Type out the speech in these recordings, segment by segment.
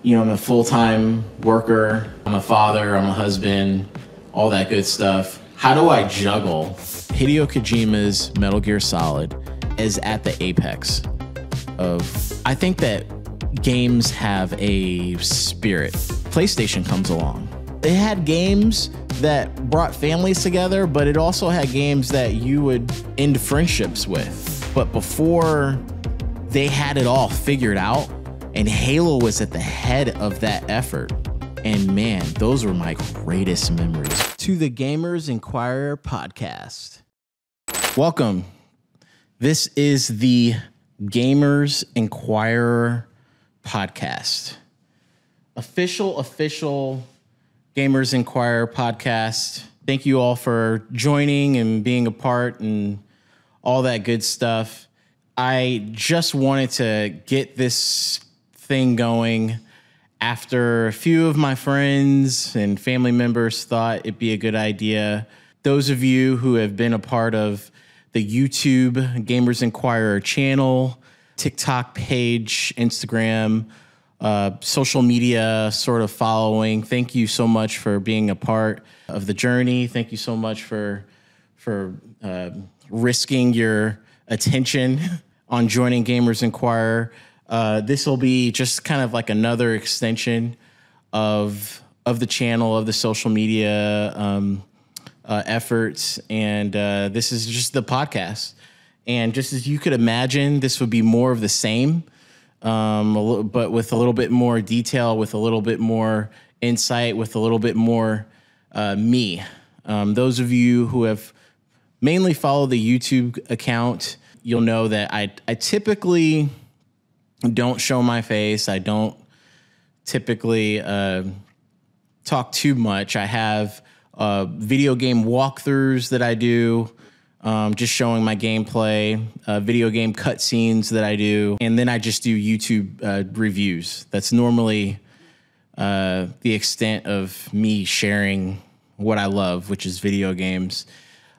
I'm a full-time worker, I'm a father, I'm a husband, all that good stuff. How do I juggle Hideo Kojima's Metal Gear Solid is at the apex of, I think that games have a spirit. PlayStation comes along. It had games that brought families together, but it also had games that you would end friendships with. But before they had it all figured out, and Halo was at the head of that effort. And man, those were my greatest memories. To the Gamers Enquirer podcast. Welcome. This is the Gamers Enquirer podcast. Official Gamers Enquirer podcast. Thank you all for joining and being a part and all that good stuff. I just wanted to get this thing going after a few of my friends and family members thought it'd be a good idea. Those of you who have been a part of the YouTube Gamers Enquirer channel, TikTok page, Instagram, social media sort of following, thank you so much for being a part of the journey. Thank you so much for risking your attention on joining Gamers Enquirer. This will be just kind of like another extension of the channel, of the social media efforts, and this is just the podcast. And just as you could imagine, this would be more of the same, but with a little bit more detail, with a little bit more insight, with a little bit more me. Those of you who have mainly followed the YouTube account, you'll know that I typically don't show my face. I don't typically talk too much. I have video game walkthroughs that I do, just showing my gameplay, video game cutscenes that I do, and then I just do YouTube reviews. That's normally the extent of me sharing what I love, which is video games.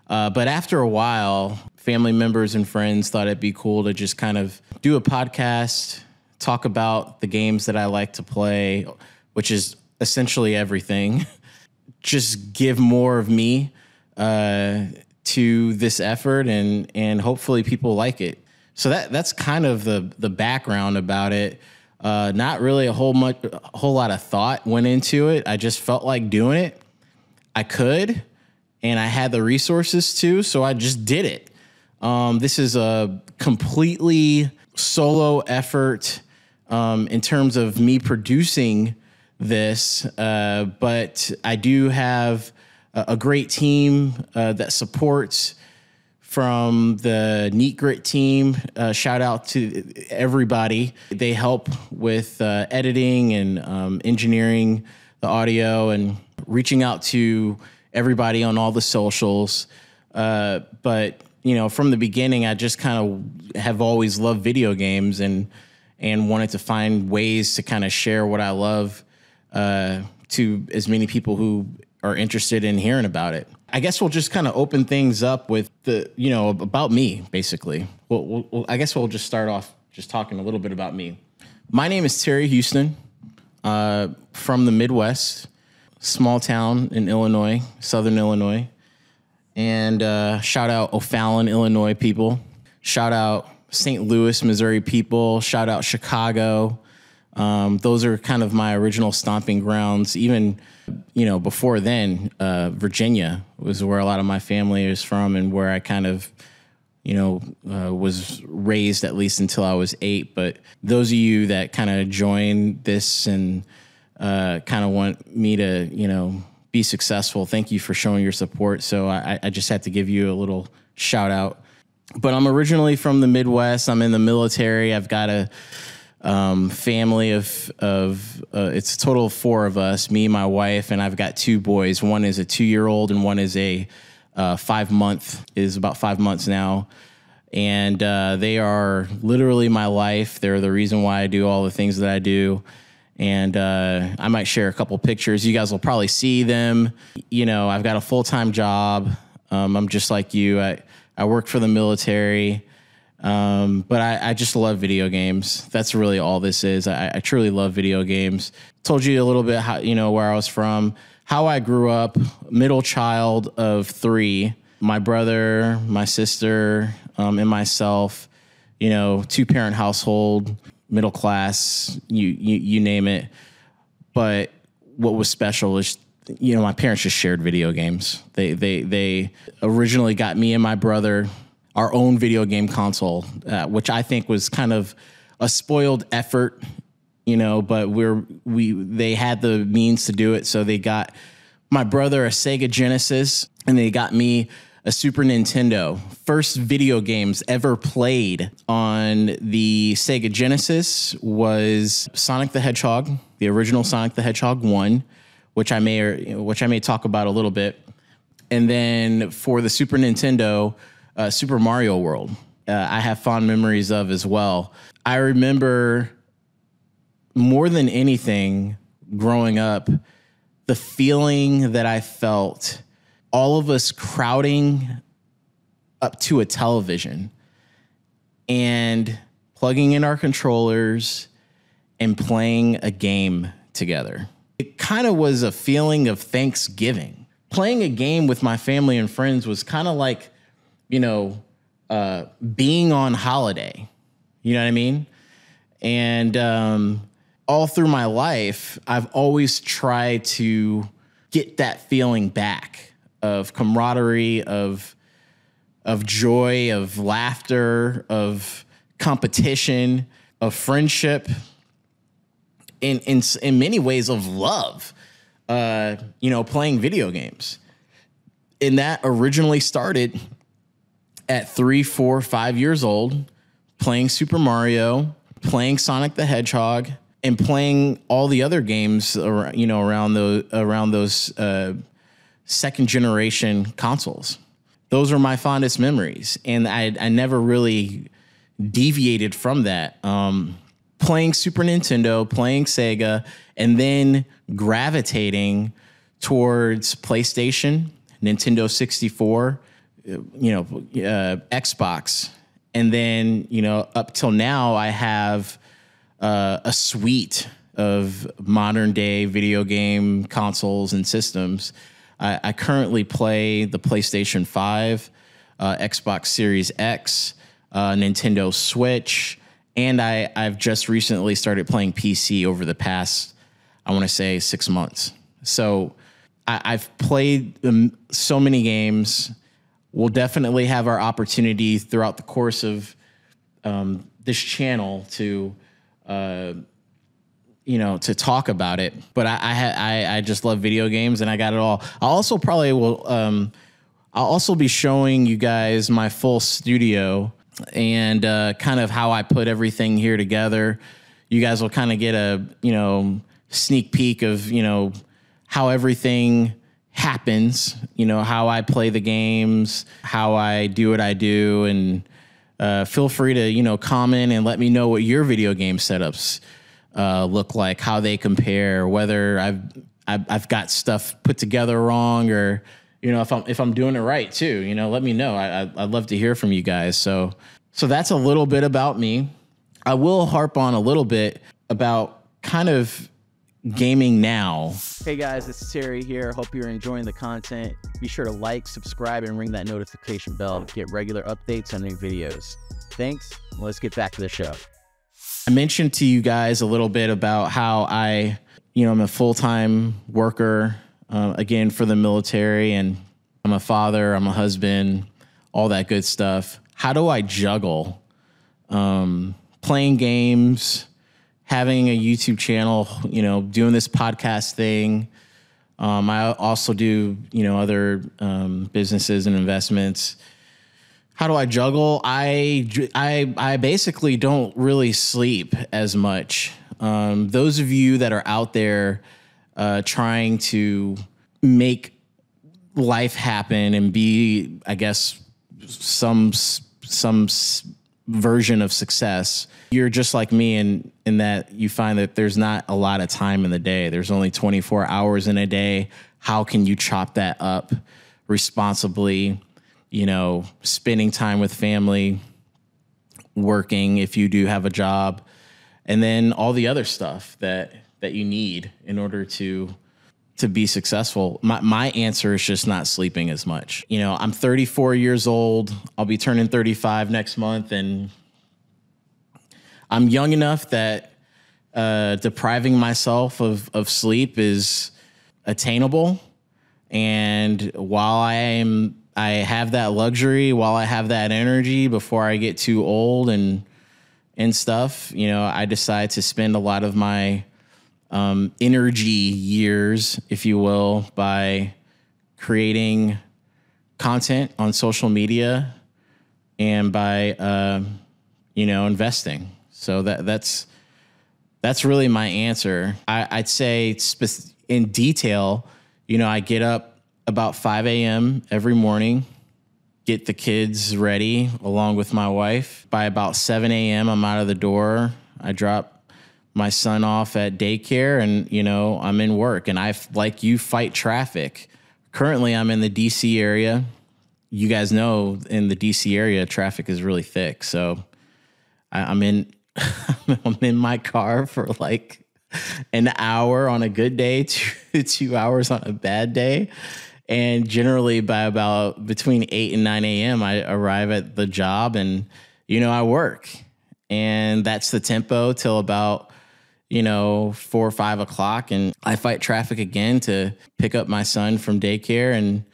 But after a while, family members and friends thought it'd be cool to just kind of do a podcast, talk about the games that I like to play, which is essentially everything. Just give more of me to this effort, and hopefully people like it. So that's kind of the background about it. Not really a whole lot of thought went into it. I just felt like doing it. I could, and I had the resources to, so I just did it. This is a completely solo effort in terms of me producing this, but I do have a great team that supports from the Neat Grit team. Shout out to everybody. They help with editing and engineering the audio and reaching out to everybody on all the socials. But from the beginning, I just kind of have always loved video games and wanted to find ways to kind of share what I love to as many people who are interested in hearing about it. I guess we'll just kind of open things up with about me, basically. I guess we'll just start off just talking a little bit about me. My name is Terry Houston, from the Midwest, small town in Illinois, Southern Illinois. And shout out O'Fallon, Illinois people. Shout out St. Louis, Missouri people. Shout out Chicago. Those are kind of my original stomping grounds. Even, before then, Virginia was where a lot of my family is from and where I kind of, was raised at least until I was 8. But those of you that kind of joined this and kind of want me to, be successful, thank you for showing your support. So I just had to give you a little shout out. But I'm originally from the Midwest. I'm in the military. I've got a family of it's a total of 4 of us, me, my wife, and I've got 2 boys. One is a 2-year-old and one is a 5-month, is about 5 months now. And they are literally my life. They're the reason why I do all the things that I do. And I might share a couple pictures. You guys will probably see them. I've got a full-time job. I'm just like you. I work for the military. But I just love video games. That's really all this is. I truly love video games. Told you a little bit how, where I was from, how I grew up, middle child of 3, my brother, my sister, and myself, 2-parent household, middle class, you name it. But what was special is, my parents just shared video games. They originally got me and my brother our own video game console, which I think was kind of a spoiled effort, but they had the means to do it. So they got my brother a Sega Genesis and they got me a Super Nintendo. First video games ever played on the Sega Genesis was Sonic the Hedgehog, the original Sonic the Hedgehog 1, which I may talk about a little bit. And then for the Super Nintendo, Super Mario World, I have fond memories of as well. I remember more than anything growing up, the feeling that I felt, all of us crowding up to a television and plugging in our controllers and playing a game together. It kind of was a feeling of Thanksgiving. Playing a game with my family and friends was kind of like, being on holiday. You know what I mean? And all through my life, I've always tried to get that feeling back of camaraderie, of joy, of laughter, of competition, of friendship, in many ways of love, playing video games. And that originally started at 3, 4, 5 years old, playing Super Mario, playing Sonic the Hedgehog, and playing all the other games, around those second generation consoles. Those are my fondest memories, and I never really deviated from that. Playing Super Nintendo, playing Sega, and then gravitating towards PlayStation, Nintendo 64, Xbox. And then, up till now, I have a suite of modern day video game consoles and systems. I currently play the PlayStation 5, Xbox Series X, Nintendo Switch, and I've just recently started playing PC over the past, I want to say, 6 months. So I've played so many games. We'll definitely have our opportunity throughout the course of this channel to talk about it. But I just love video games, and I got it all. I also probably will. I'll also be showing you guys my full studio and kind of how I put everything here together. You guys will kind of get a sneak peek of how everything happens, how I play the games, how I do what I do, and feel free to, comment and let me know what your video game setups look like, how they compare, whether I've got stuff put together wrong, or, if I'm doing it right too, let me know. I'd love to hear from you guys. So that's a little bit about me. I will harp on a little bit about kind of gaming now. Hey guys, it's Terry here. Hope you're enjoying the content. Be sure to like, subscribe, and ring that notification bell to get regular updates on new videos. Thanks. Let's get back to the show. I mentioned to you guys a little bit about how I'm a full-time worker, again, for the military, and I'm a father, I'm a husband, all that good stuff. How do I juggle playing games, having a YouTube channel, doing this podcast thing? I also do, other businesses and investments. How do I juggle? I basically don't really sleep as much. Those of you that are out there trying to make life happen and be, I guess, some version of success, you're just like me in that you find that there's not a lot of time in the day. There's only 24 hours in a day. How can you chop that up responsibly? Spending time with family, working if you do have a job, and then all the other stuff that you need in order to be successful. My answer is just not sleeping as much. You know, I'm 34 years old. I'll be turning 35 next month, and I'm young enough that depriving myself of sleep is attainable. And while I have that luxury, while I have that energy before I get too old and stuff, you know, I decide to spend a lot of my energy years, if you will, by creating content on social media and by, investing. So that's really my answer. I'd say in detail, you know, I get up about 5 a.m. every morning, get the kids ready along with my wife. By about 7 a.m., I'm out of the door. I drop my son off at daycare and, you know, I'm in work, and like you, fight traffic. Currently, I'm in the DC area. You guys know in the DC area, traffic is really thick. So I'm in my car for like an hour on a good day, 2 hours on a bad day. And generally by about between 8 and 9 a.m., I arrive at the job and, you know, I work. And that's the tempo till about, 4 or 5 o'clock. And I fight traffic again to pick up my son from daycare and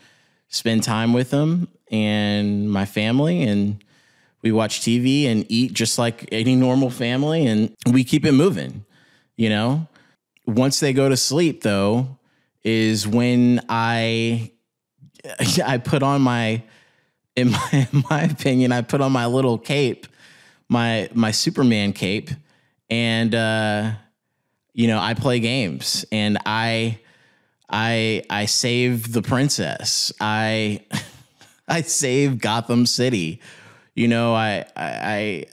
spend time with him and my family. And we watch TV and eat just like any normal family. And we keep it moving, you know. Once they go to sleep, though, is when I put on in my opinion, I put on my little cape, my Superman cape, and I play games, and I save the princess. I save Gotham City. You know, I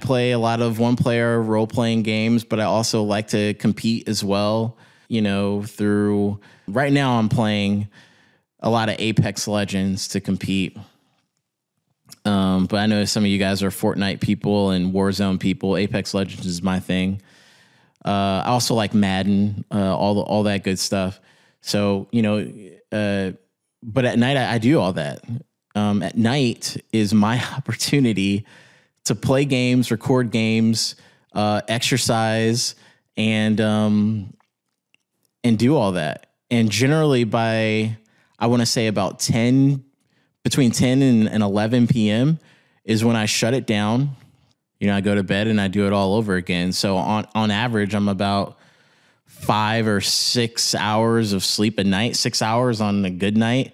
play a lot of one-player role-playing games, but I also like to compete as well. You know, right now I'm playing a lot of Apex Legends to compete. But I know some of you guys are Fortnite people and Warzone people. Apex Legends is my thing. I also like Madden, all that good stuff. So, but at night I do all that. At night is my opportunity to play games, record games, exercise, and do all that. And generally I want to say about between 10 and 11 p.m. is when I shut it down. You know, I go to bed and I do it all over again. So on average, I'm about 5 or 6 hours of sleep a night, 6 hours on a good night,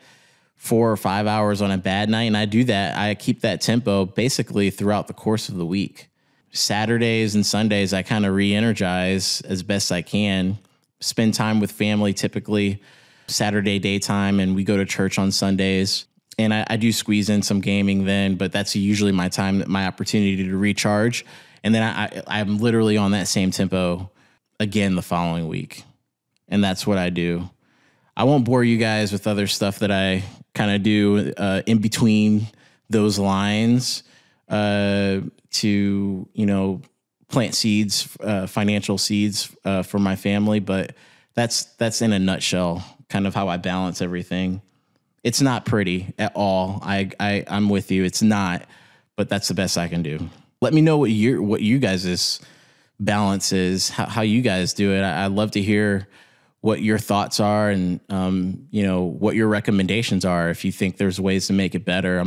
4 or 5 hours on a bad night. And I do that. I keep that tempo basically throughout the course of the week. Saturdays and Sundays, I kind of re-energize as best I can, spend time with family, typically Saturday daytime, and we go to church on Sundays. And I do squeeze in some gaming then, but that's usually my time, my opportunity to recharge. And then I'm literally on that same tempo again the following week. And that's what I do. I won't bore you guys with other stuff that I kind of do in between those lines to, plant seeds, financial seeds for my family. But that's in a nutshell kind of how I balance everything. It's not pretty at all. I'm with you. It's not, but that's the best I can do. Let me know what you guys' balance is, how you guys do it. I'd love to hear what your thoughts are and, what your recommendations are. If you think there's ways to make it better,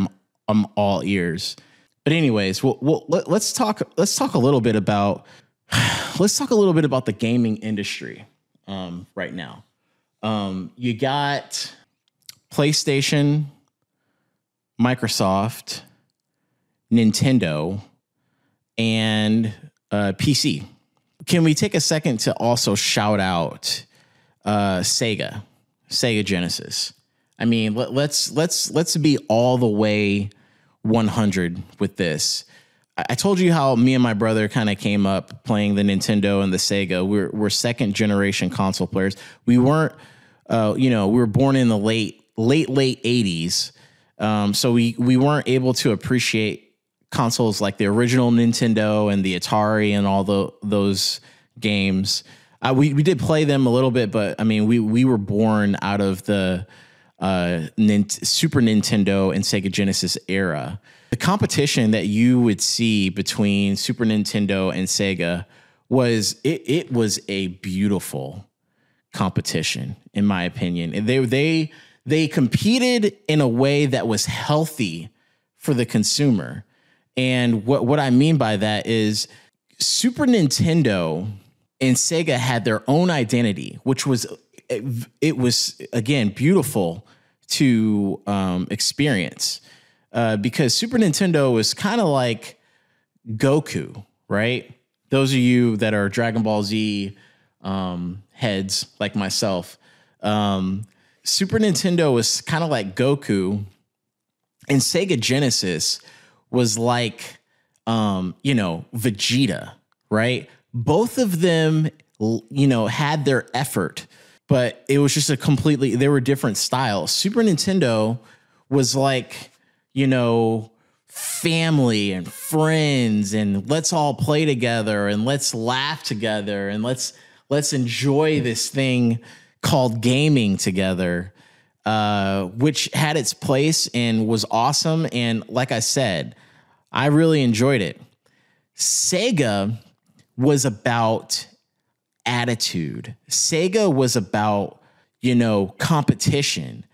I'm all ears. But anyways, let's talk a little bit about the gaming industry right now. You got PlayStation, Microsoft, Nintendo, and PC. Can we take a second to also shout out Sega Genesis? I mean, let's be all the way 100 with this. I told you how me and my brother kind of came up playing the Nintendo and the Sega. We're second generation console players. We weren't, we were born in the late 80s. So we weren't able to appreciate consoles like the original Nintendo and the Atari and all those games. We did play them a little bit, but I mean, we were born out of the Super Nintendo and Sega Genesis era. The competition that you would see between Super Nintendo and Sega was a beautiful competition, in my opinion. And they competed in a way that was healthy for the consumer. And what I mean by that is Super Nintendo and Sega had their own identity, which was, it was, again, beautiful to experience, because Super Nintendo was kind of like Goku, right? Those of you that are Dragon Ball Z heads like myself, Super Nintendo was kind of like Goku, and Sega Genesis was like, Vegeta, right? Both of them, had their effort, but it was just they were different styles. Super Nintendo was like, family and friends, and let's all play together and let's laugh together and let's enjoy this thing called gaming together, which had its place and was awesome. And like I said, I really enjoyed it. Sega was about attitude. Sega was about, competition.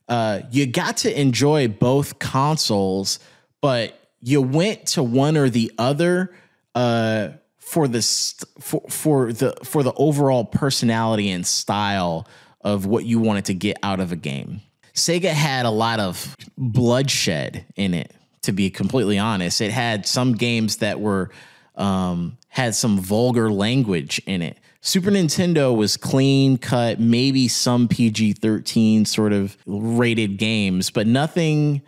You got to enjoy both consoles, but you went to one or the other for the overall personality and style of what you wanted to get out of a game. Sega had a lot of bloodshed in it, to be completely honest. It had some games that were had some vulgar language in it. Super Nintendo was clean cut, maybe some PG-13 sort of rated games, but nothing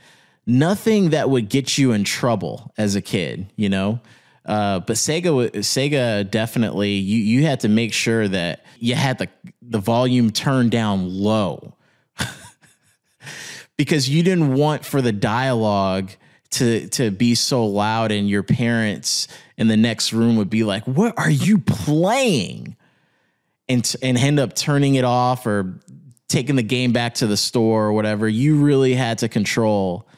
that would get you in trouble as a kid, But Sega definitely, you had to make sure that you had the volume turned down low because you didn't want for the dialogue to be so loud, and your parents in the next room would be like, "What are you playing?" And end up turning it off or taking the game back to the store or whatever. You really had to control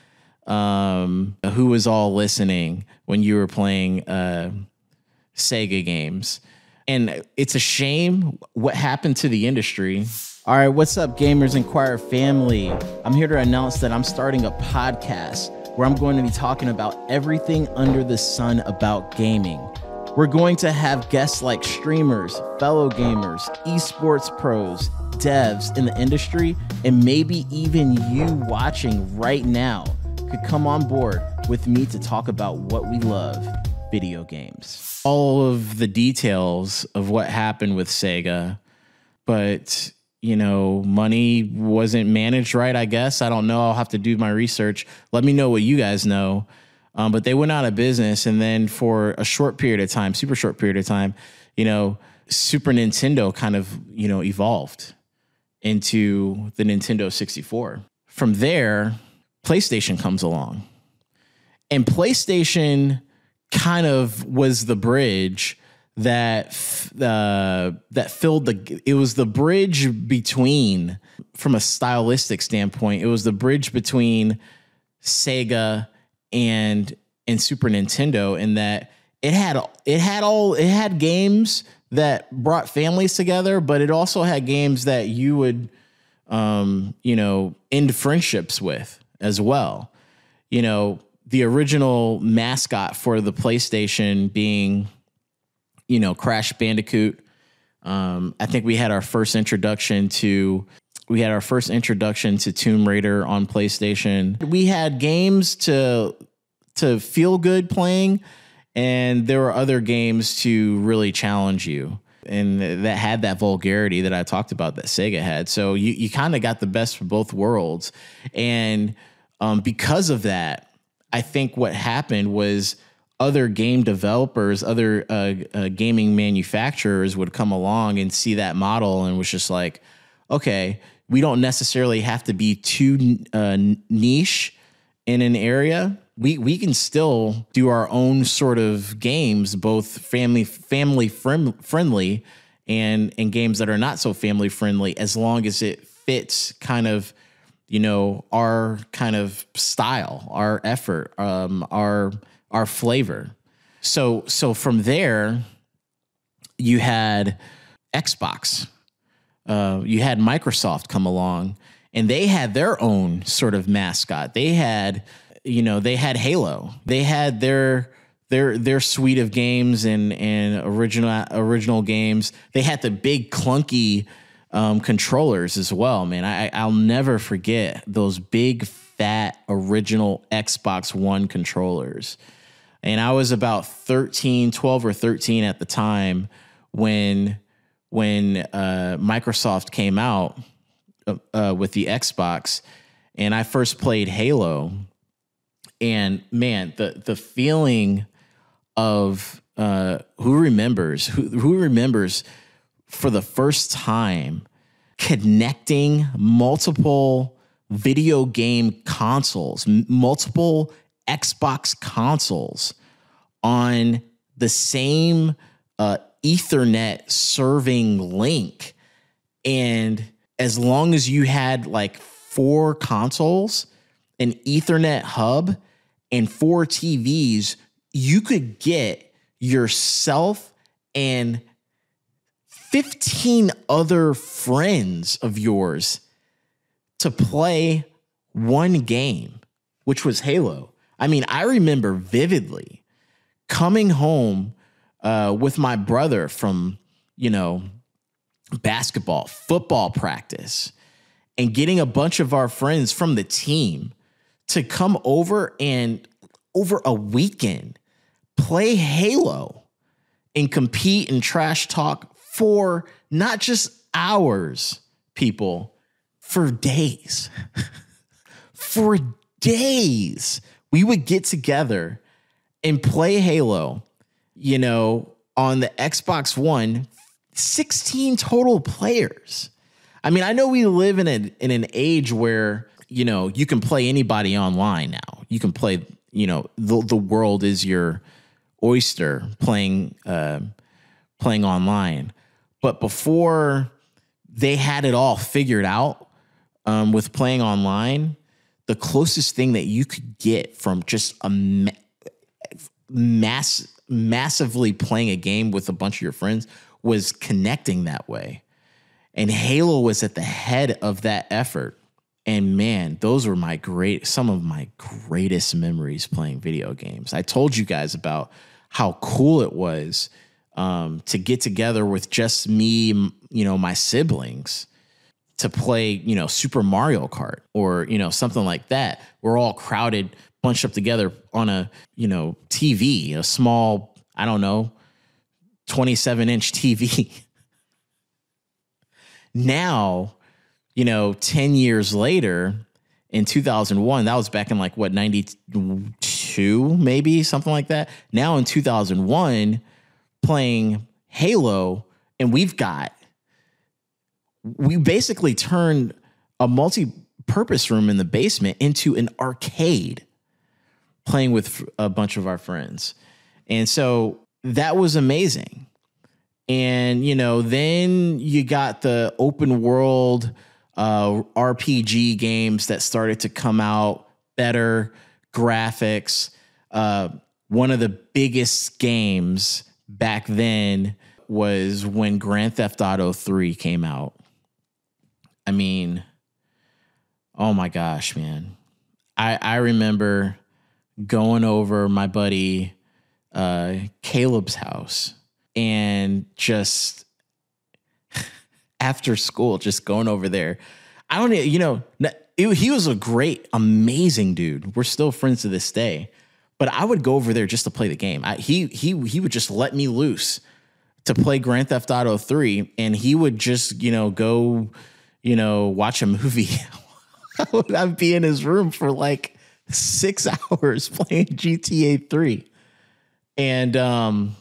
who was all listening when you were playing Sega games. And it's a shame what happened to the industry. All right, what's up, Gamers Enquirer family? I'm here to announce that I'm starting a podcast where I'm going to be talking about everything under the sun about gaming. We're going to have guests like streamers, fellow gamers, esports pros, devs in the industry, and maybe even you watching right now could come on board with me to talk about what we love, video games. All of the details of what happened with Sega, but money wasn't managed right, I guess. I don't know. I'll have to do my research. Let me know what you guys know. But they went out of business. And then for a short period of time, super short period of time, Super Nintendo kind of, evolved into the Nintendo 64. From there, PlayStation comes along. And PlayStation kind of was the bridge that filled it was the bridge between, from a stylistic standpoint, it was the bridge between Sega and Super Nintendo, in that it had games that brought families together, but it also had games that you would end friendships with as well. The original mascot for the PlayStation being Crash Bandicoot. I think we had our first introduction to Tomb Raider on PlayStation. We had games to feel good playing, and there were other games to really challenge you, and that had that vulgarity that I talked about that Sega had. So you kind of got the best of both worlds, and because of that, I think what happened was other game developers, other gaming manufacturers would come along and see that model and was just like, okay, we don't necessarily have to be too niche in an area. we can still do our own sort of games, both friendly and games that are not so family friendly, as long as it fits kind of, our kind of style, our effort, our flavor. So from there, you had Xbox, you had Microsoft come along, and they had their own sort of mascot. They had, they had Halo. They had their suite of games and original games. They had the big clunky controllers as well, man. I'll never forget those big fat original Xbox One controllers. And I was about 12 or 13 at the time when Microsoft came out with the Xbox, and I first played Halo. And man, the feeling of who remembers for the first time connecting multiple video game consoles, multiple Xbox consoles on the same Ethernet serving link. And as long as you had like 4 consoles, an Ethernet hub, and 4 TVs, you could get yourself and 15 other friends of yours to play one game, which was Halo. I mean, I remember vividly coming home with my brother from, basketball, football practice, and getting a bunch of our friends from the team to come over and over a weekend play Halo and compete and trash talk for not just hours, people, for days. For days, we would get together and play Halo, on the Xbox One, 16 total players. I mean, I know we live in an age where, you can play anybody online now. You can play, the world is your oyster playing online. But before they had it all figured out with playing online, the closest thing that you could get from just a massively playing a game with a bunch of your friends was connecting that way. And Halo was at the head of that effort. And man, those were some of my greatest memories playing video games. I told you guys about how cool it was to get together with just me, my siblings, to play, Super Mario Kart or, something like that. We're all crowded, bunched up together on a, TV, a small, 27-inch TV. Now, 10 years later, in 2001, that was back in 92, maybe something like that. Now in 2001, playing Halo, and we basically turned a multi-purpose room in the basement into an arcade, playing with a bunch of our friends. And so that was amazing. And, then you got the open world RPG games that started to come out, better graphics. One of the biggest games back then was when Grand Theft Auto 3 came out. I mean, oh my gosh, man. I remember going over my buddy Caleb's house and just after school, just going over there. I don't, he was a great, amazing dude. We're still friends to this day, but I would go over there just to play the game. He would just let me loose to play Grand Theft Auto 3, and he would just, go, watch a movie. I'd be in his room for 6 hours playing GTA 3. And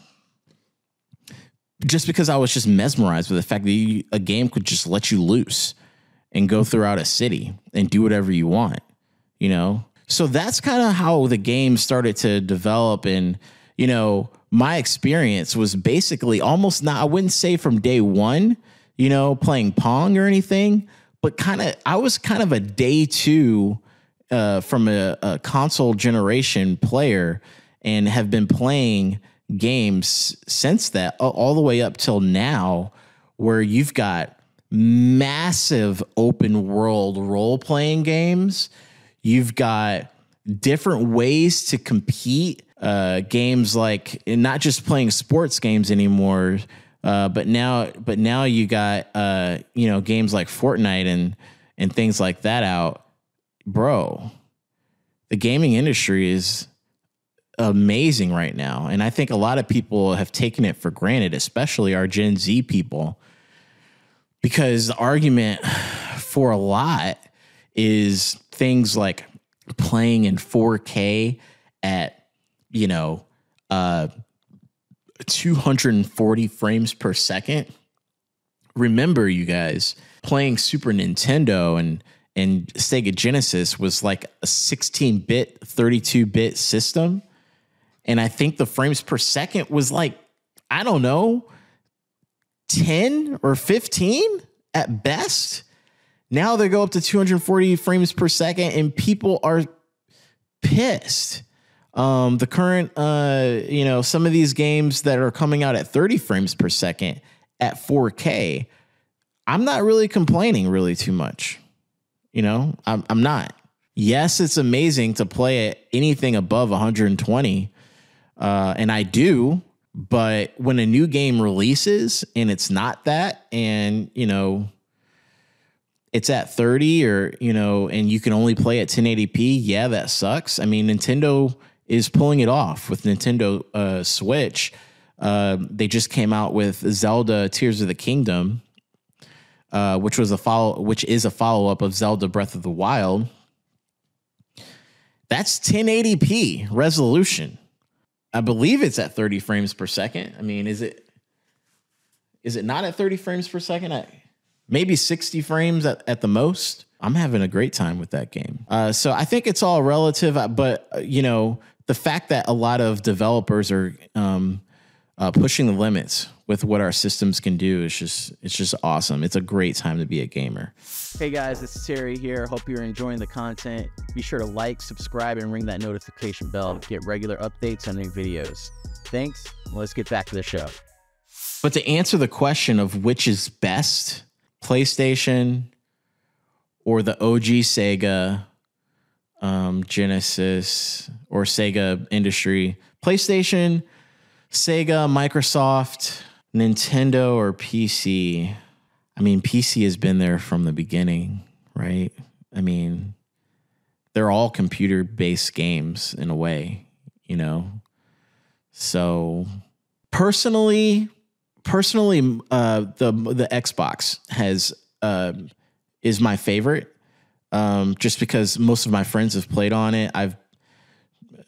just because I was just mesmerized with the fact that a game could just let you loose and go throughout a city and do whatever you want, So that's kind of how the game started to develop. And, you know, my experience was basically almost not, I wouldn't say from day one, you know, playing Pong or anything, but I was kind of a day two from a console generation player, and have been playing games since that all the way up till now, where you've got massive open world role playing games. You've got different ways to compete, games like, and not just playing sports games anymore, but now you got you know, games like Fortnite and things like that out. Bro, the gaming industry is amazing right now, and I think a lot of people have taken it for granted, especially our Gen Z people, because the argument for a lot is things like playing in 4K at, you know, 240 frames per second. Remember, you guys, playing Super Nintendo and Sega Genesis was like a 16-bit, 32-bit system. And I think the frames per second was like, I don't know, 10 or 15 at best. Now they go up to 240 frames per second, and people are pissed. The current, you know, some of these games that are coming out at 30 frames per second at 4K, I'm not really complaining really too much. You know, I'm not. Yes, it's amazing to play at anything above 120. And I do, but when a new game releases and it's not that, and, you know, it's at 30, or, you know, and you can only play at 1080p. Yeah, that sucks. I mean, Nintendo is pulling it off with Nintendo Switch. They just came out with Zelda Tears of the Kingdom, which is a follow-up of Zelda Breath of the Wild. That's 1080p resolution. I believe it's at 30 frames per second. I mean, is it not at 30 frames per second? Maybe 60 frames at the most. I'm having a great time with that game. So I think it's all relative, but you know, the fact that a lot of developers are pushing the limits with what our systems can do is just awesome. It's a great time to be a gamer. Hey guys, it's Terry here. Hope you're enjoying the content. Be sure to like, subscribe, and ring that notification bell to get regular updates on new videos. Thanks. Let's get back to the show. But to answer the question of which is best, PlayStation or the OG Sega, Genesis, or Sega industry, PlayStation, Sega, Microsoft, Nintendo, or PC. I mean, PC has been there from the beginning, right? I mean, they're all computer-based games in a way, you know? So personally, the Xbox is my favorite, just because most of my friends have played on it.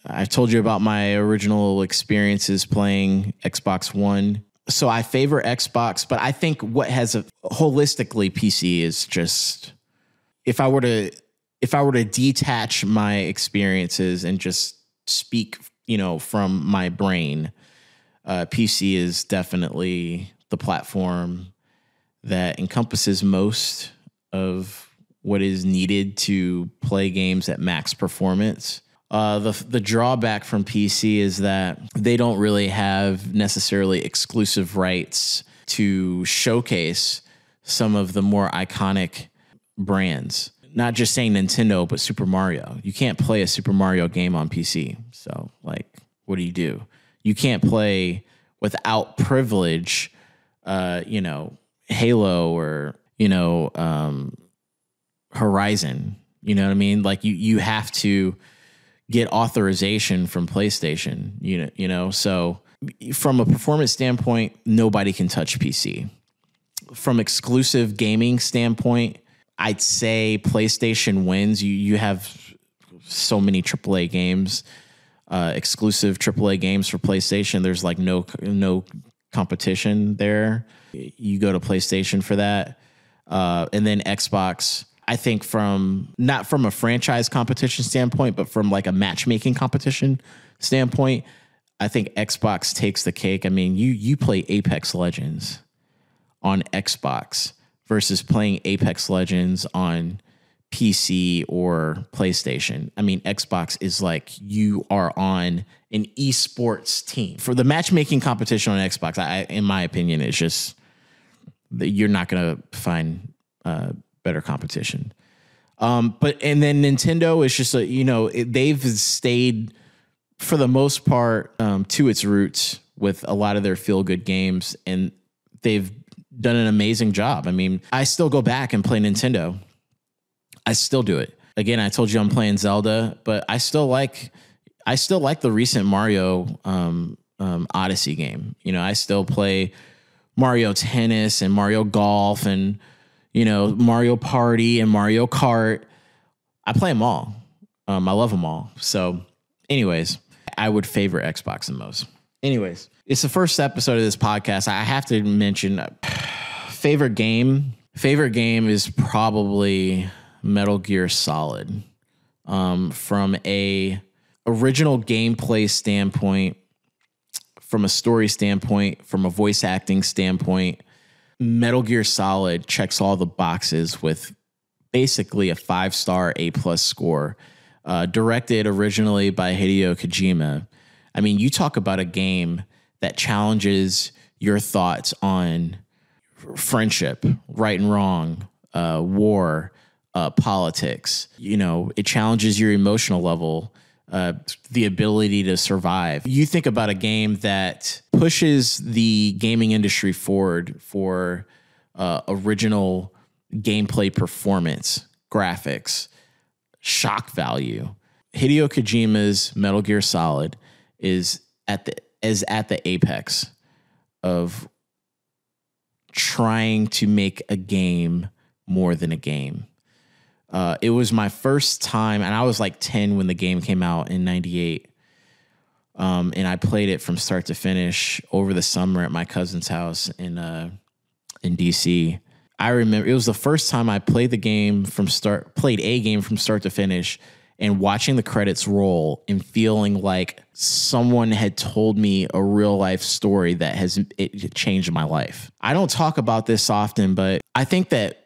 I've told you about my original experiences playing Xbox One. So I favor Xbox, but I think what has holistically PC is just, if I were to detach my experiences and just speak, you know, from my brain, PC is definitely the platform that encompasses most of what is needed to play games at max performance. The drawback from PC is that they don't really have necessarily exclusive rights to showcase some of the more iconic brands. Not just saying Nintendo, but Super Mario. You can't play a Super Mario game on PC. So, like, what do? You can't play without privilege, you know, Halo or, you know, Horizon. You know what I mean? Like, you have to get authorization from PlayStation, you know, so from a performance standpoint, nobody can touch PC. From exclusive gaming standpoint, I'd say PlayStation wins. You have so many AAA games, exclusive AAA games for PlayStation. There's like no competition there. You go to PlayStation for that. And then Xbox, I think not from a franchise competition standpoint, but from like a matchmaking competition standpoint, I think Xbox takes the cake. I mean, you play Apex Legends on Xbox versus playing Apex Legends on PC or PlayStation. I mean, Xbox is like you are on an esports team. For the matchmaking competition on Xbox, in my opinion, it's just you're not going to find better competition. And then Nintendo is just they've stayed for the most part to its roots with a lot of their feel good games, and they've done an amazing job. I mean, I still go back and play Nintendo. I still do it. Again, I told you I'm playing Zelda, but I still like the recent Mario Odyssey game. I still play Mario Tennis and Mario Golf and Mario Party and Mario Kart. I play them all. I love them all. So anyways, I would favor Xbox the most. Anyways, it's the first episode of this podcast. I have to mention favorite game. Favorite game is probably Metal Gear Solid. From a original gameplay standpoint, from a story standpoint, from a voice acting standpoint, Metal Gear Solid checks all the boxes with basically a 5-star A+ score. Directed originally by Hideo Kojima. I mean, you talk about a game that challenges your thoughts on friendship, right and wrong, war, politics. It challenges your emotional level, the ability to survive. You think about a game that pushes the gaming industry forward for original gameplay performance, graphics, shock value. Hideo Kojima's Metal Gear Solid is at the apex of trying to make a game more than a game. It was my first time, and I was like 10 when the game came out in 98. And I played it from start to finish over the summer at my cousin's house in DC. I remember it was the first time I played a game from start to finish, and watching the credits roll and feeling like someone had told me a real life story that it changed my life. I don't talk about this often, but I think that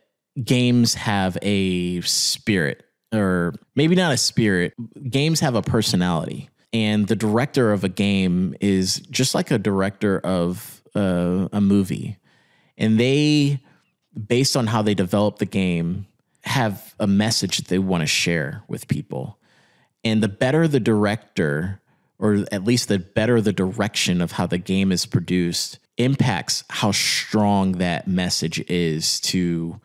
games have a spirit, or maybe not a spirit. Games have a personality, and the director of a game is just like a director of a movie, and they, based on how they develop the game, have a message that they want to share with people. And the better the director, or at least the better the direction of how the game is produced, impacts how strong that message is to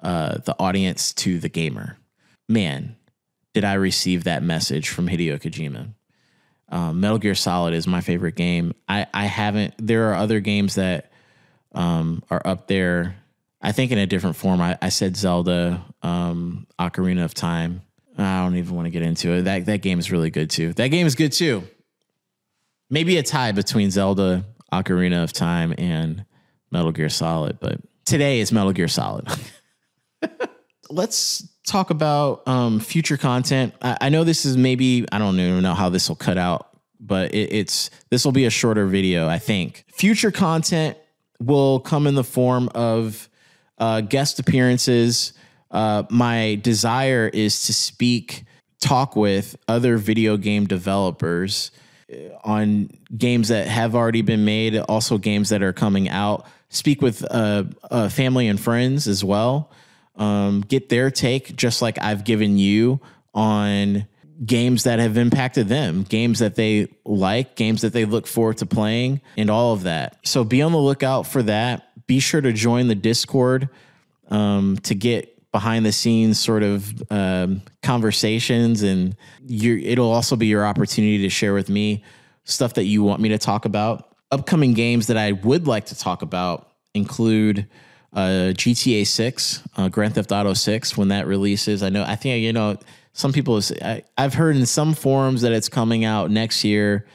the audience, to the gamer. Man, did I receive that message from Hideo Kojima. Metal Gear Solid is my favorite game. There are other games that are up there, I think in a different form. I said Zelda, Ocarina of Time. I don't even want to get into it. That game is really good too. That game is good too. Maybe a tie between Zelda, Ocarina of Time, and Metal Gear Solid, but today is Metal Gear Solid. Let's talk about future content. I know this is maybe, I don't even know how this will cut out, but this will be a shorter video, I think. Future content will come in the form of guest appearances. My desire is to talk with other video game developers on games that have already been made, also games that are coming out. Speak with family and friends as well. Get their take, just like I've given you, on games that have impacted them, games that they like, games that they look forward to playing, and all of that. So be on the lookout for that. Be sure to join the Discord to get behind the scenes sort of conversations, and it'll also be your opportunity to share with me stuff that you want me to talk about. Upcoming games that I would like to talk about include GTA 6, Grand Theft Auto 6, when that releases. I think some people, I've heard in some forums that it's coming out next year.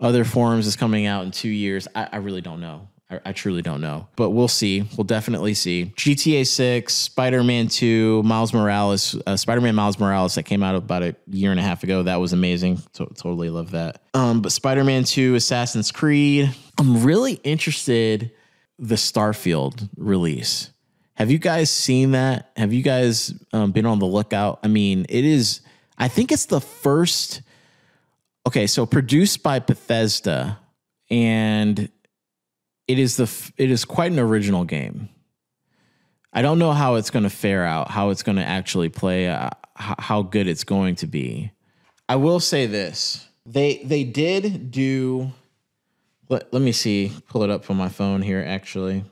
Other forums it's coming out in 2 years. I really don't know. I truly don't know, but we'll see. We'll definitely see. GTA 6, Spider-Man 2, Miles Morales, Spider-Man Miles Morales that came out about a year and a half ago. That was amazing. Totally love that. But Spider-Man 2, Assassin's Creed. I'm really interested the Starfield release. Have you guys seen that? Have you guys been on the lookout? I mean, I think it's the first. Okay, so produced by Bethesda, and it is quite an original game. I don't know how it's going to fare out, how it's going to actually play, how good it's going to be. I will say this: they did do. Let me see. Pull it up on my phone here. Actually,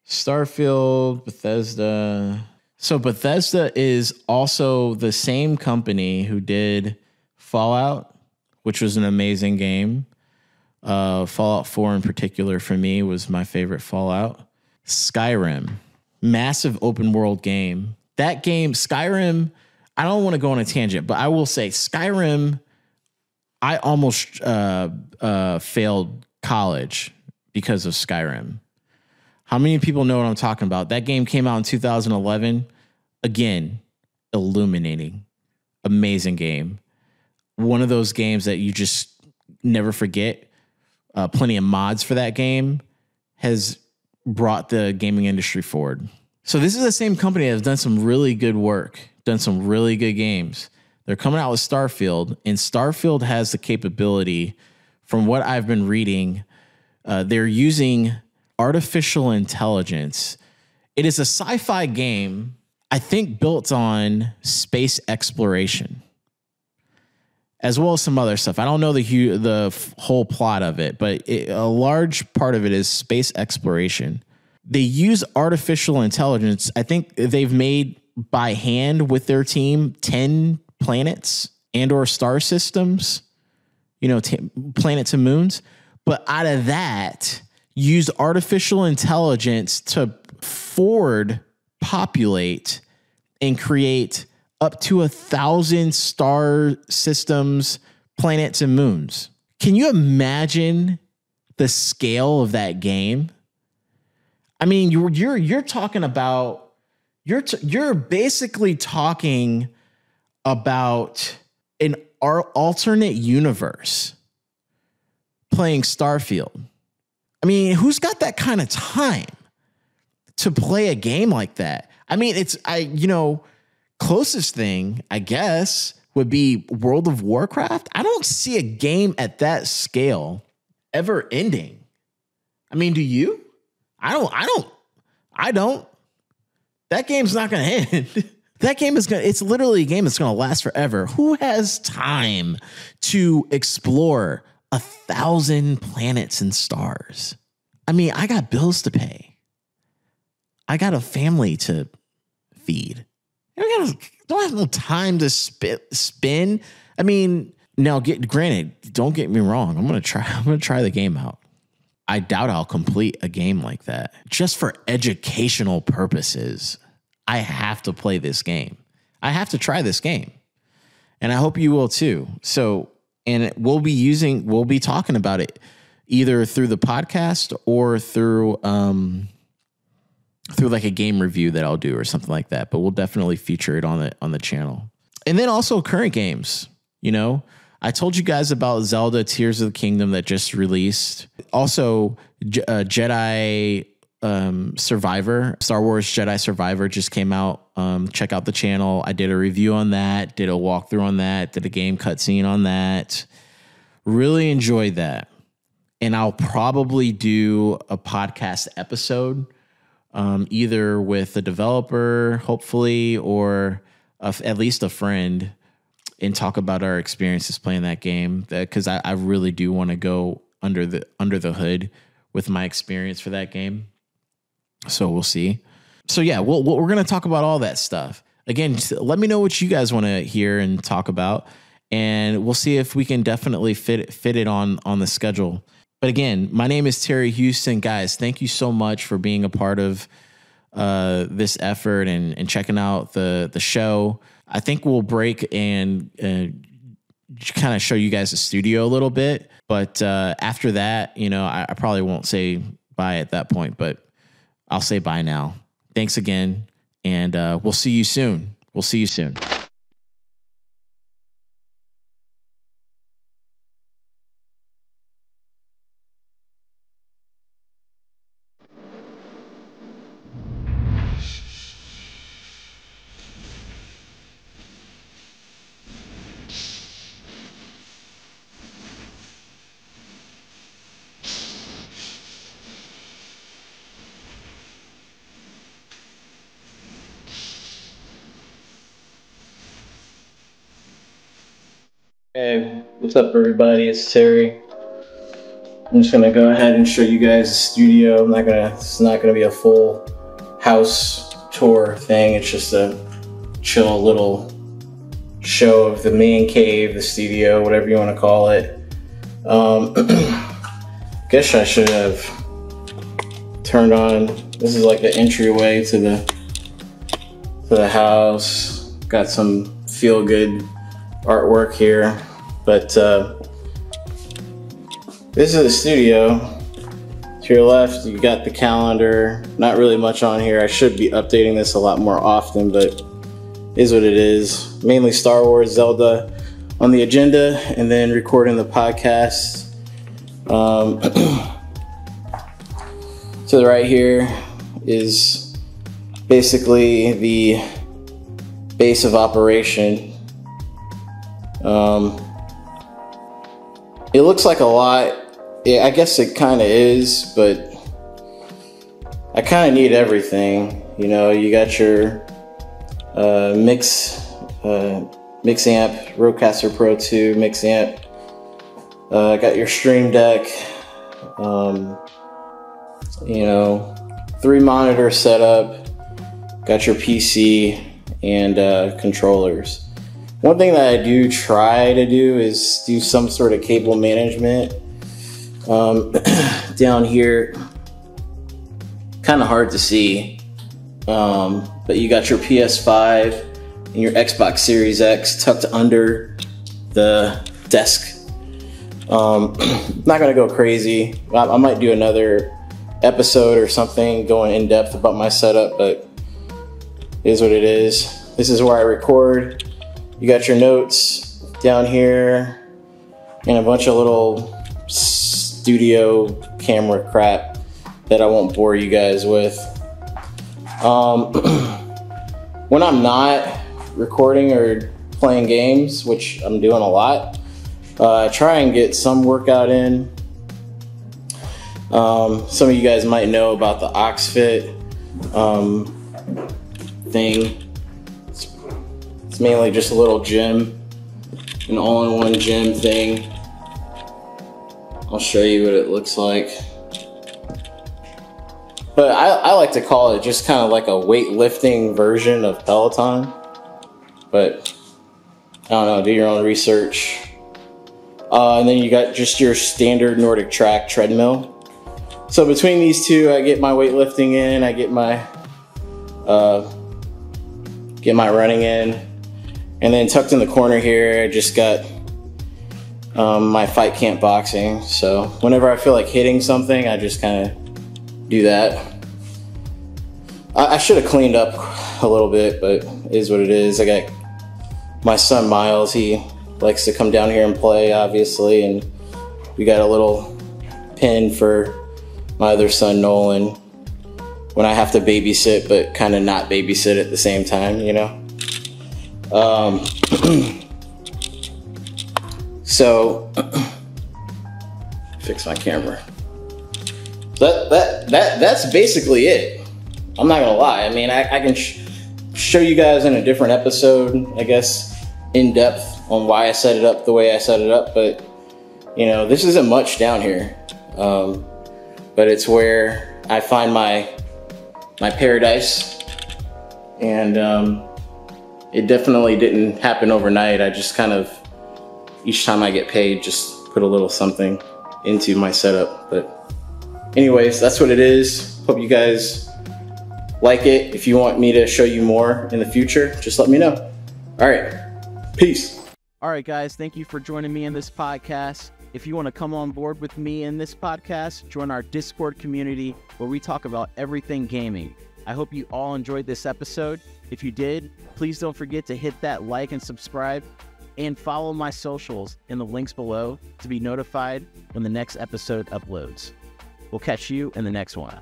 Starfield, Bethesda. So Bethesda is also the same company who did Fallout, which was an amazing game. Fallout 4 in particular for me was my favorite Fallout. Skyrim, massive open world game. That game, Skyrim, I don't want to go on a tangent, but I will say Skyrim, I almost failed college because of Skyrim. How many people know what I'm talking about? That game came out in 2011. Again, illuminating, amazing game. One of those games that you just never forget. Plenty of mods for that game has brought the gaming industry forward. So this is the same company that has done some really good work, done some really good games. They're coming out with Starfield, and Starfield has the capability, from what I've been reading, they're using artificial intelligence. It is a sci-fi game, I think, built on space exploration, as well as some other stuff. I don't know the whole plot of it, but a large part of it is space exploration. They use artificial intelligence. I think they've made by hand with their team 10 planets and or star systems, planets and moons. But out of that, use artificial intelligence to forward populate and create up to 1,000 star systems, planets, and moons. Can you imagine the scale of that game? I mean, you're talking about you're basically talking about an alternate universe playing Starfield. I mean, who's got that kind of time to play a game like that? I mean, closest thing, I guess, would be World of Warcraft. I don't see a game at that scale ever ending. I mean, do you? I don't. That game's not going to end. That game it's literally a game that's going to last forever. Who has time to explore 1,000 planets and stars? I mean, I got bills to pay. I got a family to feed. I don't have no time to spin. I mean, now granted, don't get me wrong. I'm gonna try the game out. I doubt I'll complete a game like that. Just for educational purposes, I have to play this game. I have to try this game. And I hope you will too. So, and we'll be talking about it either through the podcast or through like a game review that I'll do or something like that. But we'll definitely feature it on the channel. And then also current games. I told you guys about Zelda Tears of the Kingdom that just released. Also, Jedi Survivor, Star Wars Jedi Survivor just came out. Check out the channel. I did a review on that, did a walkthrough on that, did a game cutscene on that. Really enjoyed that. And I'll probably do a podcast episode, either with the developer, hopefully, or at least a friend, and talk about our experiences playing that game. Because I really do want to go under the hood with my experience for that game. So we'll see. So yeah, we're going to talk about all that stuff. Again, let me know what you guys want to hear and talk about, and we'll see if we can definitely fit it on the schedule. But again, my name is Terry Houston. Guys, thank you so much for being a part of this effort and checking out the show. I think we'll break and kind of show you guys the studio a little bit. But after that, I probably won't say bye at that point, but I'll say bye now. Thanks again, and we'll see you soon. We'll see you soon. Hey, what's up everybody? It's Terry. I'm just gonna go ahead and show you guys the studio. It's not gonna be a full house tour thing. It's just a chill little show of the man cave, the studio, whatever you want to call it. Guess I should have turned on. This is like the entryway to the house. Got some feel good artwork here, but this is the studio. To your left, you got the calendar. Not really much on here. I should be updating this a lot more often, but it is what it is. Mainly Star Wars, Zelda on the agenda, and then recording the podcast. To the right here is basically the base of operation. It looks like a lot. Yeah, I guess it kind of is, but I kind of need everything. You know, you got your mix amp, Rodecaster Pro 2 mix amp. Got your Stream Deck. You know, 3 monitor setup. Got your PC and controllers. One thing that I do try to do is do some sort of cable management. Down here, kind of hard to see, but you got your PS5 and your Xbox Series X tucked under the desk. Not gonna go crazy. I might do another episode or something going in depth about my setup, but it is what it is. This is where I record. You got your notes down here and a bunch of little studio camera crap that I won't bore you guys with. When I'm not recording or playing games, which I'm doing a lot, I try and get some workout in. Some of you guys might know about the OxFit thing. It's mainly just a little gym, an all-in-one gym thing. I'll show you what it looks like. But I like to call it just kind of like a weightlifting version of Peloton. But I don't know, do your own research. And then you got just your standard Nordic Track treadmill. So between these two, I get my weightlifting in, I get my running in. And then tucked in the corner here, I just got my fight camp boxing. So whenever I feel like hitting something, I just kind of do that. I should have cleaned up a little bit, but it is what it is. I got my son Miles, he likes to come down here and play, obviously, and we got a little pin for my other son Nolan when I have to babysit, but kind of not babysit at the same time, you know? So fix my camera. That's basically it. I'm not gonna lie. I mean, I can show you guys in a different episode, I guess, in depth on why I set it up the way I set it up. But you know, this isn't much down here. But it's where I find my paradise, and it definitely didn't happen overnight. I just kind of, each time I get paid, just put a little something into my setup. But anyways, that's what it is. Hope you guys like it. If you want me to show you more in the future, just let me know. All right, peace. All right, guys, thank you for joining me in this podcast. If you want to come on board with me in this podcast, join our Discord community where we talk about everything gaming. I hope you all enjoyed this episode. If you did, please don't forget to hit that like and subscribe and follow my socials in the links below to be notified when the next episode uploads. We'll catch you in the next one.